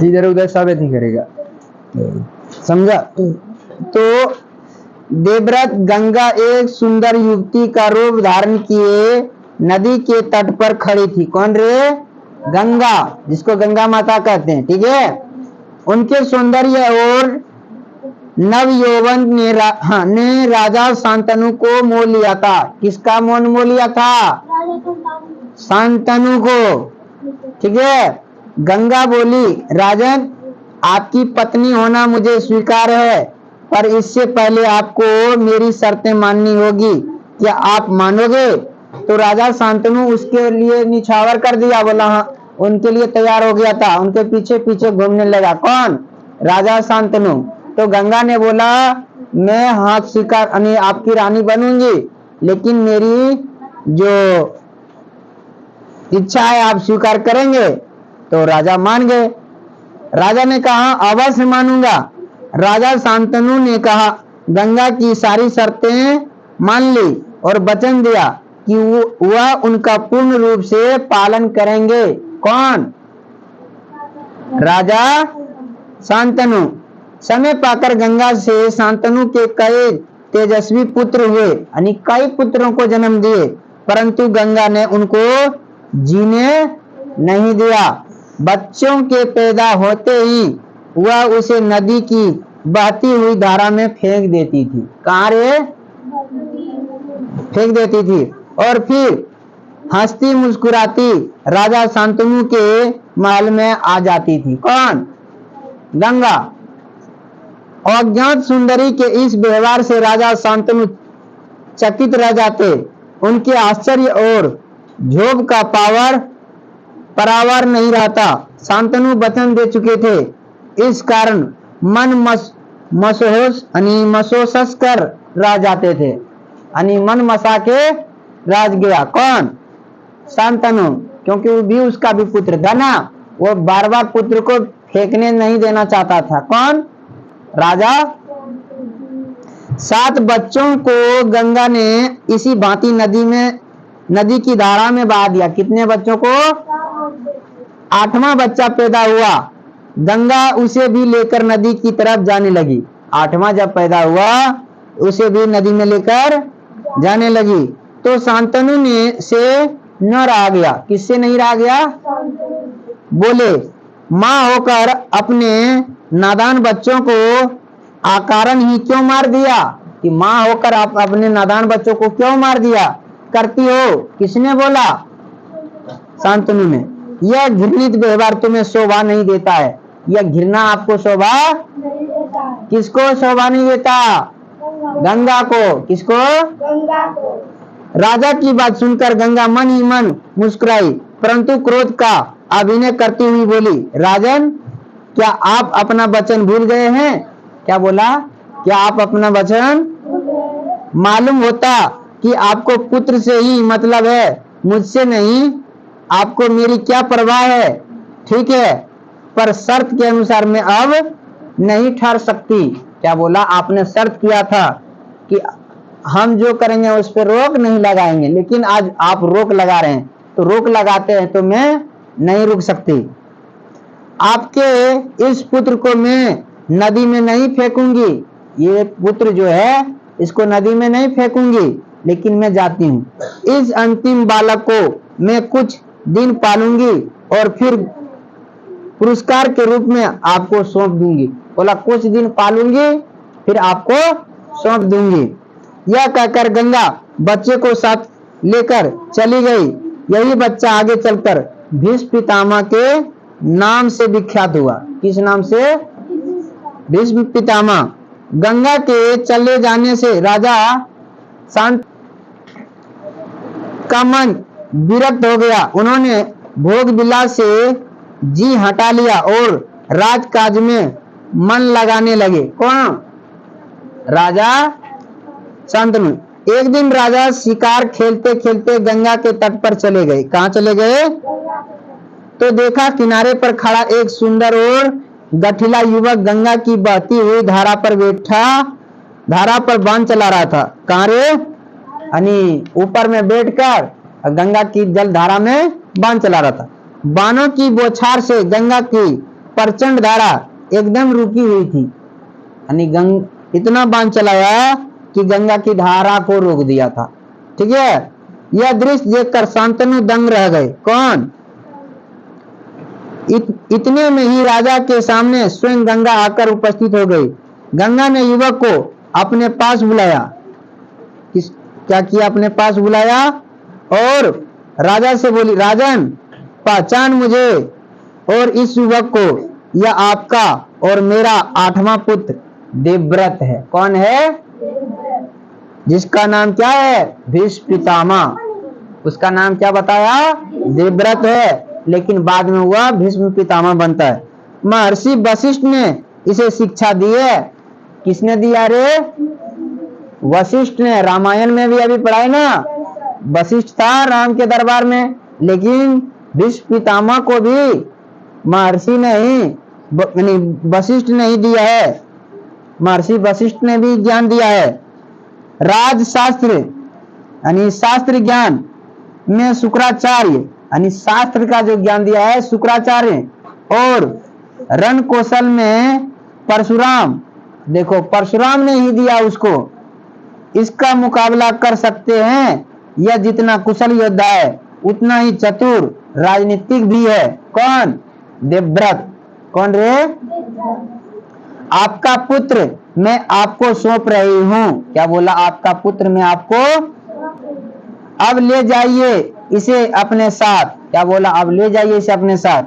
इधर उधर साबित नहीं करेगा, समझा। तो देवव्रत गंगा एक सुंदर युवती का रूप धारण किए नदी के तट पर खड़ी थी। कौन रे? गंगा, जिसको गंगा माता कहते हैं, ठीक है। उनके सौंदर्य और नव यौवन ने राजा शांतनु को मोह लिया था। किसका मन मोह लिया था? शांतनु को, ठीक है। गंगा बोली, राजन आपकी पत्नी होना मुझे स्वीकार है, पर इससे पहले आपको मेरी शर्तें माननी होगी। क्या आप मानोगे? तो राजा शांतनु उसके लिए निछावर कर दिया, बोला हाँ, उनके लिए तैयार हो गया था, उनके पीछे पीछे घूमने लगा। कौन? राजा शांतनु। तो गंगा ने बोला मैं हाथ स्वीकार आपकी रानी बनूंगी, लेकिन मेरी जो इच्छा है आप स्वीकार करेंगे? तो राजा मान गए। राजा ने कहा अवश्य मानूंगा। राजा शांतनु ने कहा गंगा की सारी शर्तें मान ली और वचन दिया कि वह उनका पूर्ण रूप से पालन करेंगे। कौन? राजा शांतनु। समय पाकर गंगा से शांतनु के कई तेजस्वी पुत्र हुए, यानी कई पुत्रों को जन्म दिए, परंतु गंगा ने उनको जीने नहीं दिया। बच्चों के पैदा होते ही वह उसे नदी की बहती हुई धारा में फेंक देती थी। कहाँ रे? फेंक देती थी। और फिर हंसती मुस्कुराती राजा शांतनु के महल में आ जाती थी। कौन? गंगा। अज्ञात सुंदरी के इस व्यवहार से राजा शांतनु चकित रह जाते। उनके आश्चर्य और क्षोभ का परावर नहीं रहता। शांतनु वचन दे चुके थे, इस कारण मन मसोस कर रह जाते थे, यानी मन मसा के राज गया। कौन? शांतनु, क्योंकि वो भी उसका भी पुत्र था ना, वो बार बार पुत्र को फेंकने नहीं देना चाहता था। कौन? राजा। 7 बच्चों को गंगा ने इसी भांति नदी की धारा में बहा दिया। कितने बच्चों को? 8वां बच्चा पैदा हुआ, गंगा उसे भी लेकर नदी की तरफ जाने लगी। 8वां जब पैदा हुआ उसे भी नदी में लेकर जाने लगी। तो शांतनु ने से न रहा गया। किससे नहीं रहा गया? बोले मां होकर अपने नादान बच्चों को आकारण ही क्यों मार दिया? कि मां होकर आप अपने नादान बच्चों को क्यों मार दिया करती हो? किसने बोला? शांतनु ने। यह घृणित व्यवहार तुम्हें शोभा नहीं देता है। यह घृणा आपको शोभा? किसको शोभा नहीं देता? गंगा को। किसको? गंगा को। राजा की बात सुनकर गंगा मन ही मन मुस्कुराई, परंतु क्रोध का अभिनय करती हुई बोली राजन क्या आप अपना वचन भूल गए हैं? क्या बोला? क्या आप अपना वचन? मालूम होता कि आपको पुत्र से ही मतलब है, मुझसे नहीं। आपको मेरी क्या परवाह है? ठीक है, पर शर्त के अनुसार मैं अब नहीं ठहर सकती। क्या बोला? आपने शर्त किया था कि हम जो करेंगे उस पर रोक नहीं लगाएंगे, लेकिन आज आप रोक लगा रहे हैं, तो रोक लगाते हैं तो मैं नहीं रुक सकती। आपके इस पुत्र को मैं नदी में नहीं फेंकूंगी। ये पुत्र जो है इसको नदी में नहीं फेंकूंगी, लेकिन मैं जाती हूँ। इस अंतिम बालक को मैं कुछ दिन पालूंगी और फिर पुरस्कार के रूप में आपको सौंप दूंगी। बोला कुछ दिन पालूंगी फिर आपको सौंप दूंगी। यह कहकर गंगा बच्चे को साथ लेकर चली गई। यही बच्चा आगे चलकर भीष्म पितामह के नाम से विख्यात हुआ। किस नाम से? भीष्म पितामह। गंगा के चले जाने से राजा शांत का मन विरक्त हो गया। उन्होंने भोग विलास से जी हटा लिया और राजकाज में मन लगाने लगे। कौन? राजा शांतनु। एक दिन राजा शिकार खेलते खेलते गंगा के तट पर चले गए। कहाँ चले गए? तो देखा किनारे पर खड़ा एक सुंदर और गठिला युवक गंगा की बहती हुई धारा पर बैठा, धारा पर बाण चला रहा था। कहाँ रे? यानी ऊपर में बैठकर गंगा की जल धारा में बाण चला रहा था। बाणों की बौछार से गंगा की प्रचंड धारा एकदम रुकी हुई थी, यानी इतना बांध चलाया कि गंगा की धारा को रोक दिया था। ठीक है, यह दृश्य देखकर शांतनु दंग रह गए। कौन? इतने में ही राजा के सामने स्वयं गंगा आकर उपस्थित हो गई। गंगा ने युवक को अपने पास बुलाया। क्या किया? अपने पास बुलाया और राजा से बोली, राजन पहचान मुझे और इस युवक को, यह आपका और मेरा 8वां पुत्र देवव्रत है। कौन है? जिसका नाम क्या है? भीष्म पितामह। उसका नाम क्या बताया? देवव्रत है, लेकिन बाद में हुआ भीष्म पितामह बनता है। महर्षि वशिष्ठ ने इसे शिक्षा दी है। किसने दिया रे? वशिष्ठ ने। रामायण में भी अभी पढ़ाए ना, वशिष्ठ था राम के दरबार में, लेकिन भीष्म पितामह को भी महर्षि ने ही वशिष्ठ ने ही दिया है। महर्षि वशिष्ठ ने भी ज्ञान दिया है। राजशास्त्र यानी शास्त्र ज्ञान में शुक्राचार्य, यानी शास्त्र का जो ज्ञान दिया है शुक्राचार्य, और रण कौशल में परशुराम। देखो परशुराम ने ही दिया उसको। इसका मुकाबला कर सकते हैं। यह जितना कुशल योद्धा है उतना ही चतुर राजनीतिक भी है। कौन? देवव्रत। कौन रे? आपका पुत्र मैं आपको सौंप रही हूं। क्या बोला? आपका पुत्र मैं आपको, अब ले जाइए इसे अपने साथ। क्या बोला? अब ले जाइए इसे अपने साथ।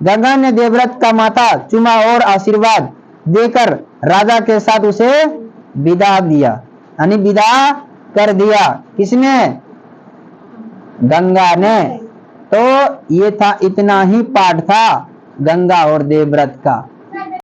गंगा ने देवव्रत का माथा चूमा और आशीर्वाद देकर राजा के साथ उसे विदा दिया, यानी विदा कर दिया। किसने? गंगा ने। तो ये था, इतना ही पाठ था गंगा और देवव्रत का।